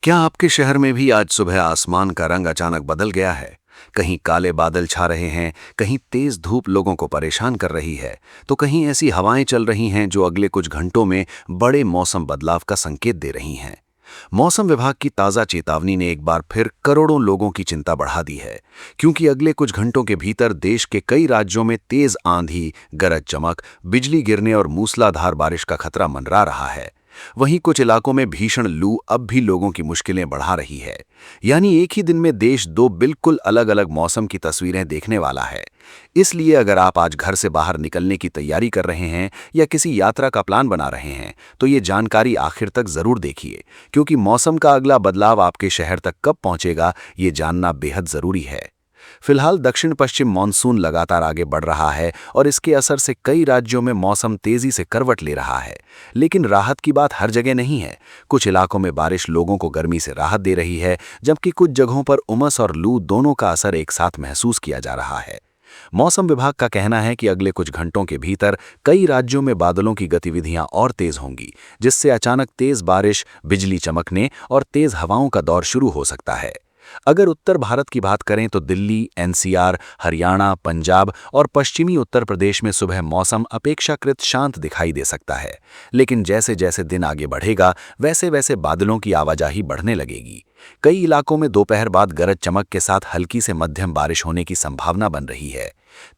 क्या आपके शहर में भी आज सुबह आसमान का रंग अचानक बदल गया है? कहीं काले बादल छा रहे हैं, कहीं तेज धूप लोगों को परेशान कर रही है, तो कहीं ऐसी हवाएं चल रही हैं जो अगले कुछ घंटों में बड़े मौसम बदलाव का संकेत दे रही हैं। मौसम विभाग की ताज़ा चेतावनी ने एक बार फिर करोड़ों लोगों की चिंता बढ़ा दी है, क्योंकि अगले कुछ घंटों के भीतर देश के कई राज्यों में तेज आंधी, गरज चमक, बिजली गिरने और मूसलाधार बारिश का खतरा मंडरा रहा है। वहीं कुछ इलाकों में भीषण लू अब भी लोगों की मुश्किलें बढ़ा रही है। यानी एक ही दिन में देश दो बिल्कुल अलग अलग मौसम की तस्वीरें देखने वाला है। इसलिए अगर आप आज घर से बाहर निकलने की तैयारी कर रहे हैं या किसी यात्रा का प्लान बना रहे हैं, तो ये जानकारी आखिर तक जरूर देखिए, क्योंकि मौसम का अगला बदलाव आपके शहर तक कब पहुंचेगा, ये जानना बेहद जरूरी है। फिलहाल दक्षिण पश्चिम मानसून लगातार आगे बढ़ रहा है और इसके असर से कई राज्यों में मौसम तेजी से करवट ले रहा है। लेकिन राहत की बात हर जगह नहीं है। कुछ इलाकों में बारिश लोगों को गर्मी से राहत दे रही है, जबकि कुछ जगहों पर उमस और लू दोनों का असर एक साथ महसूस किया जा रहा है। मौसम विभाग का कहना है कि अगले कुछ घंटों के भीतर कई राज्यों में बादलों की गतिविधियां और तेज होंगी, जिससे अचानक तेज बारिश, बिजली चमकने और तेज हवाओं का दौर शुरू हो सकता है। अगर उत्तर भारत की बात करें तो दिल्ली, एनसीआर, हरियाणा, पंजाब और पश्चिमी उत्तर प्रदेश में सुबह मौसम अपेक्षाकृत शांत दिखाई दे सकता है। लेकिन जैसे जैसे दिन आगे बढ़ेगा, वैसे वैसे बादलों की आवाजाही बढ़ने लगेगी। कई इलाकों में दोपहर बाद गरज चमक के साथ हल्की से मध्यम बारिश होने की संभावना बन रही है।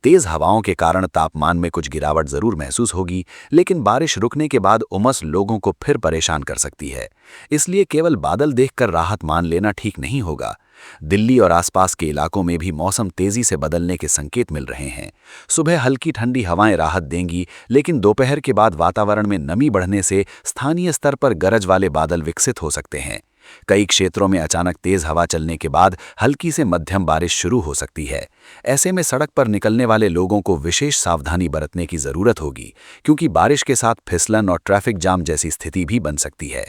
तेज हवाओं के कारण तापमान में कुछ गिरावट जरूर महसूस होगी, लेकिन बारिश रुकने के बाद उमस लोगों को फिर परेशान कर सकती है। इसलिए केवल बादल देखकर राहत मान लेना ठीक नहीं होगा। दिल्ली और आसपास के इलाकों में भी मौसम तेजी से बदलने के संकेत मिल रहे हैं। सुबह हल्की ठंडी हवाएं राहत देंगी, लेकिन दोपहर के बाद वातावरण में नमी बढ़ने से स्थानीय स्तर पर गरज वाले बादल विकसित हो सकते हैं। कई क्षेत्रों में अचानक तेज हवा चलने के बाद हल्की से मध्यम बारिश शुरू हो सकती है। ऐसे में सड़क पर निकलने वाले लोगों को विशेष सावधानी बरतने की जरूरत होगी, क्योंकि बारिश के साथ फिसलन और ट्रैफिक जाम जैसी स्थिति भी बन सकती है।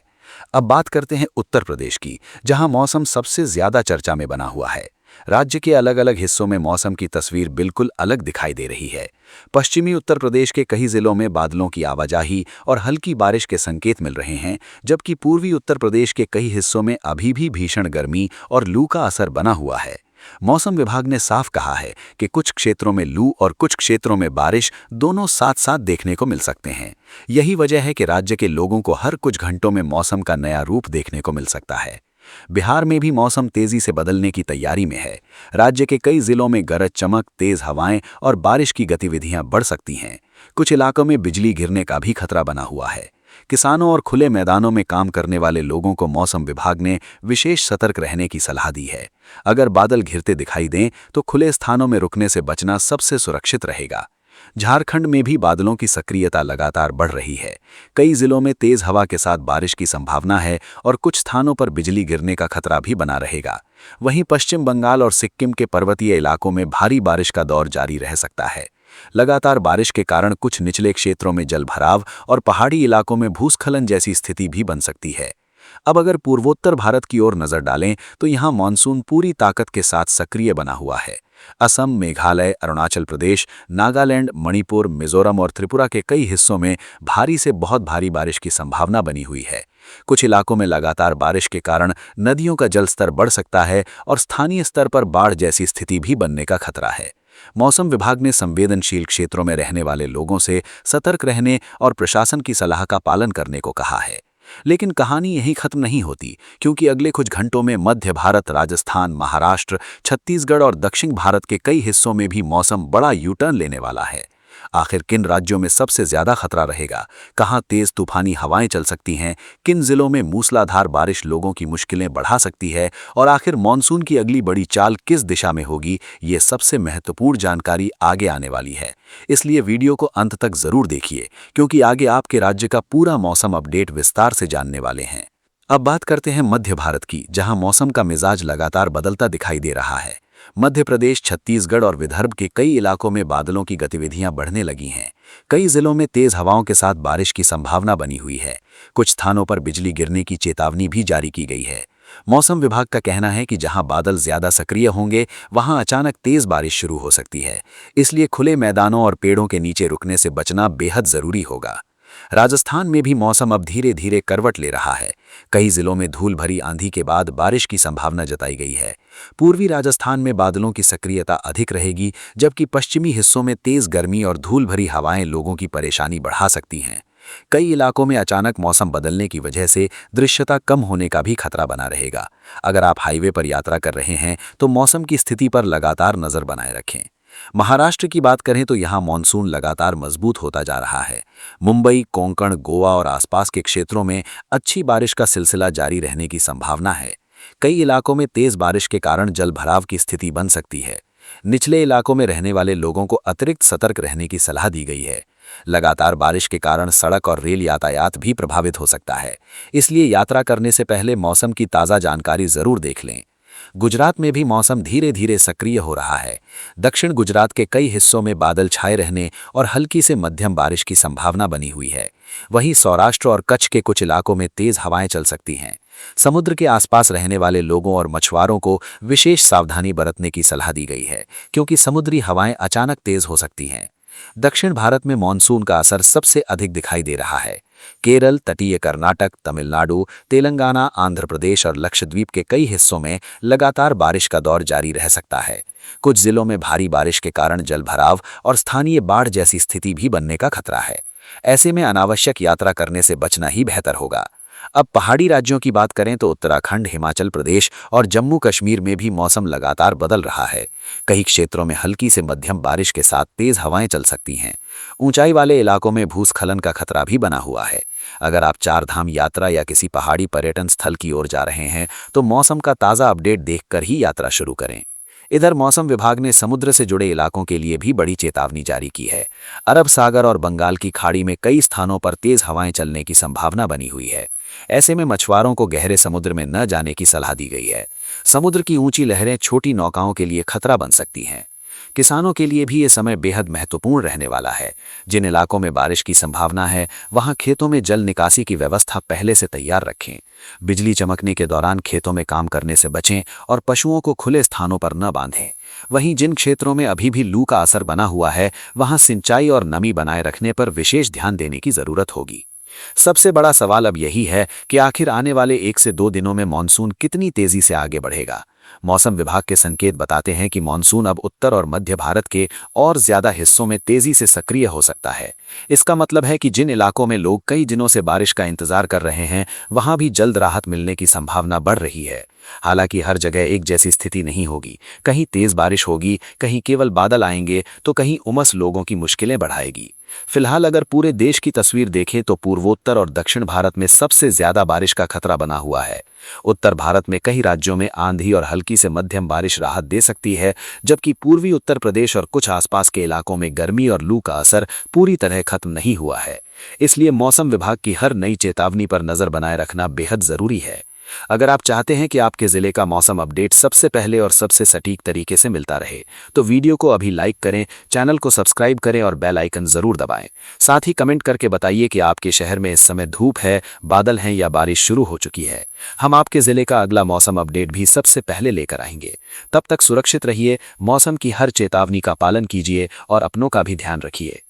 अब बात करते हैं उत्तर प्रदेश की, जहां मौसम सबसे ज्यादा चर्चा में बना हुआ है। राज्य के अलग अलग हिस्सों में मौसम की तस्वीर बिल्कुल अलग दिखाई दे रही है। पश्चिमी उत्तर प्रदेश के कई जिलों में बादलों की आवाजाही और हल्की बारिश के संकेत मिल रहे हैं, जबकि पूर्वी उत्तर प्रदेश के कई हिस्सों में अभी भी भीषण गर्मी और लू का असर बना हुआ है। मौसम विभाग ने साफ कहा है कि कुछ क्षेत्रों में लू और कुछ क्षेत्रों में बारिश दोनों साथ साथ देखने को मिल सकते हैं। यही वजह है कि राज्य के लोगों को हर कुछ घंटों में मौसम का नया रूप देखने को मिल सकता है। बिहार में भी मौसम तेजी से बदलने की तैयारी में है। राज्य के कई जिलों में गरज चमक, तेज हवाएं और बारिश की गतिविधियां बढ़ सकती हैं। कुछ इलाकों में बिजली गिरने का भी खतरा बना हुआ है। किसानों और खुले मैदानों में काम करने वाले लोगों को मौसम विभाग ने विशेष सतर्क रहने की सलाह दी है। अगर बादल घिरते दिखाई दें तो खुले स्थानों में रुकने से बचना सबसे सुरक्षित रहेगा। झारखंड में भी बादलों की सक्रियता लगातार बढ़ रही है। कई जिलों में तेज हवा के साथ बारिश की संभावना है और कुछ स्थानों पर बिजली गिरने का खतरा भी बना रहेगा। वहीं पश्चिम बंगाल और सिक्किम के पर्वतीय इलाकों में भारी बारिश का दौर जारी रह सकता है। लगातार बारिश के कारण कुछ निचले क्षेत्रों में जलभराव और पहाड़ी इलाकों में भूस्खलन जैसी स्थिति भी बन सकती है। अब अगर पूर्वोत्तर भारत की ओर नजर डालें तो यहाँ मानसून पूरी ताकत के साथ सक्रिय बना हुआ है। असम, मेघालय, अरुणाचल प्रदेश, नागालैंड, मणिपुर, मिजोरम और त्रिपुरा के कई हिस्सों में भारी से बहुत भारी बारिश की संभावना बनी हुई है। कुछ इलाकों में लगातार बारिश के कारण नदियों का जलस्तर बढ़ सकता है और स्थानीय स्तर पर बाढ़ जैसी स्थिति भी बनने का खतरा है। मौसम विभाग ने संवेदनशील क्षेत्रों में रहने वाले लोगों से सतर्क रहने और प्रशासन की सलाह का पालन करने को कहा है। लेकिन कहानी यहीं खत्म नहीं होती, क्योंकि अगले कुछ घंटों में मध्य भारत, राजस्थान, महाराष्ट्र, छत्तीसगढ़ और दक्षिण भारत के कई हिस्सों में भी मौसम बड़ा यू टर्न लेने वाला है। आखिर किन राज्यों में सबसे ज्यादा खतरा रहेगा, कहां तेज तूफानी हवाएं चल सकती हैं, किन जिलों में मूसलाधार बारिश लोगों की मुश्किलें बढ़ा सकती है और आखिर मानसून की अगली बड़ी चाल किस दिशा में होगी, ये सबसे महत्वपूर्ण जानकारी आगे आने वाली है। इसलिए वीडियो को अंत तक जरूर देखिए, क्योंकि आगे आपके राज्य का पूरा मौसम अपडेट विस्तार से जानने वाले हैं। अब बात करते हैं मध्य भारत की, जहां मौसम का मिजाज लगातार बदलता दिखाई दे रहा है। मध्य प्रदेश, छत्तीसगढ़ और विदर्भ के कई इलाकों में बादलों की गतिविधियां बढ़ने लगी हैं। कई जिलों में तेज हवाओं के साथ बारिश की संभावना बनी हुई है। कुछ स्थानों पर बिजली गिरने की चेतावनी भी जारी की गई है। मौसम विभाग का कहना है कि जहां बादल ज्यादा सक्रिय होंगे, वहां अचानक तेज बारिश शुरू हो सकती है। इसलिए खुले मैदानों और पेड़ों के नीचे रुकने से बचना बेहद जरूरी होगा। राजस्थान में भी मौसम अब धीरे धीरे करवट ले रहा है। कई जिलों में धूल भरी आंधी के बाद बारिश की संभावना जताई गई है। पूर्वी राजस्थान में बादलों की सक्रियता अधिक रहेगी, जबकि पश्चिमी हिस्सों में तेज गर्मी और धूल भरी हवाएं लोगों की परेशानी बढ़ा सकती हैं। कई इलाकों में अचानक मौसम बदलने की वजह से दृश्यता कम होने का भी खतरा बना रहेगा। अगर आप हाईवे पर यात्रा कर रहे हैं तो मौसम की स्थिति पर लगातार नजर बनाए रखें। महाराष्ट्र की बात करें तो यहाँ मानसून लगातार मजबूत होता जा रहा है। मुंबई, कोंकण, गोवा और आसपास के क्षेत्रों में अच्छी बारिश का सिलसिला जारी रहने की संभावना है। कई इलाकों में तेज बारिश के कारण जलभराव की स्थिति बन सकती है। निचले इलाकों में रहने वाले लोगों को अतिरिक्त सतर्क रहने की सलाह दी गई है। लगातार बारिश के कारण सड़क और रेल यातायात भी प्रभावित हो सकता है, इसलिए यात्रा करने से पहले मौसम की ताज़ा जानकारी जरूर देख लें। गुजरात में भी मौसम धीरे धीरे सक्रिय हो रहा है। दक्षिण गुजरात के कई हिस्सों में बादल छाए रहने और हल्की से मध्यम बारिश की संभावना बनी हुई है। वहीं सौराष्ट्र और कच्छ के कुछ इलाकों में तेज हवाएं चल सकती हैं। समुद्र के आसपास रहने वाले लोगों और मछुआरों को विशेष सावधानी बरतने की सलाह दी गई है, क्योंकि समुद्री हवाएं अचानक तेज हो सकती हैं। दक्षिण भारत में मानसून का असर सबसे अधिक दिखाई दे रहा है। केरल, तटीय कर्नाटक, तमिलनाडु, तेलंगाना, आंध्र प्रदेश और लक्षद्वीप के कई हिस्सों में लगातार बारिश का दौर जारी रह सकता है। कुछ जिलों में भारी बारिश के कारण जलभराव और स्थानीय बाढ़ जैसी स्थिति भी बनने का खतरा है। ऐसे में अनावश्यक यात्रा करने से बचना ही बेहतर होगा। अब पहाड़ी राज्यों की बात करें तो उत्तराखंड, हिमाचल प्रदेश और जम्मू कश्मीर में भी मौसम लगातार बदल रहा है। कई क्षेत्रों में हल्की से मध्यम बारिश के साथ तेज हवाएं चल सकती हैं। ऊंचाई वाले इलाकों में भूस्खलन का खतरा भी बना हुआ है। अगर आप चार धाम यात्रा या किसी पहाड़ी पर्यटन स्थल की ओर जा रहे हैं तो मौसम का ताज़ा अपडेट देखकर ही यात्रा शुरू करें। इधर मौसम विभाग ने समुद्र से जुड़े इलाकों के लिए भी बड़ी चेतावनी जारी की है। अरब सागर और बंगाल की खाड़ी में कई स्थानों पर तेज हवाएं चलने की संभावना बनी हुई है। ऐसे में मछुआरों को गहरे समुद्र में न जाने की सलाह दी गई है। समुद्र की ऊंची लहरें छोटी नौकाओं के लिए खतरा बन सकती हैं। किसानों के लिए भी ये समय बेहद महत्वपूर्ण रहने वाला है। जिन इलाकों में बारिश की संभावना है, वहां खेतों में जल निकासी की व्यवस्था पहले से तैयार रखें। बिजली चमकने के दौरान खेतों में काम करने से बचें और पशुओं को खुले स्थानों पर न बांधें। वहीं जिन क्षेत्रों में अभी भी लू का असर बना हुआ है, वहां सिंचाई और नमी बनाए रखने पर विशेष ध्यान देने की जरूरत होगी। सबसे बड़ा सवाल अब यही है कि आखिर आने वाले 1 से 2 दिनों में मानसून कितनी तेजी से आगे बढ़ेगा। मौसम विभाग के संकेत बताते हैं कि मानसून अब उत्तर और मध्य भारत के और ज्यादा हिस्सों में तेजी से सक्रिय हो सकता है। इसका मतलब है कि जिन इलाकों में लोग कई दिनों से बारिश का इंतजार कर रहे हैं, वहां भी जल्द राहत मिलने की संभावना बढ़ रही है। हालांकि हर जगह एक जैसी स्थिति नहीं होगी। कहीं तेज बारिश होगी, कहीं केवल बादल आएंगे, तो कहीं उमस लोगों की मुश्किलें बढ़ाएगी। फिलहाल अगर पूरे देश की तस्वीर देखें तो पूर्वोत्तर और दक्षिण भारत में सबसे ज्यादा बारिश का खतरा बना हुआ है। उत्तर भारत में कई राज्यों में आंधी और हल्की से मध्यम बारिश राहत दे सकती है, जबकि पूर्वी उत्तर प्रदेश और कुछ आसपास के इलाकों में गर्मी और लू का असर पूरी तरह खत्म नहीं हुआ है। इसलिए मौसम विभाग की हर नई चेतावनी पर नजर बनाए रखना बेहद जरूरी है। अगर आप चाहते हैं कि आपके जिले का मौसम अपडेट सबसे पहले और सबसे सटीक तरीके से मिलता रहे, तो वीडियो को अभी लाइक करें, चैनल को सब्सक्राइब करें और बेल आइकन जरूर दबाएं। साथ ही कमेंट करके बताइए कि आपके शहर में इस समय धूप है, बादल हैं या बारिश शुरू हो चुकी है। हम आपके जिले का अगला मौसम अपडेट भी सबसे पहले लेकर आएंगे। तब तक सुरक्षित रहिए, मौसम की हर चेतावनी का पालन कीजिए और अपनों का भी ध्यान रखिए।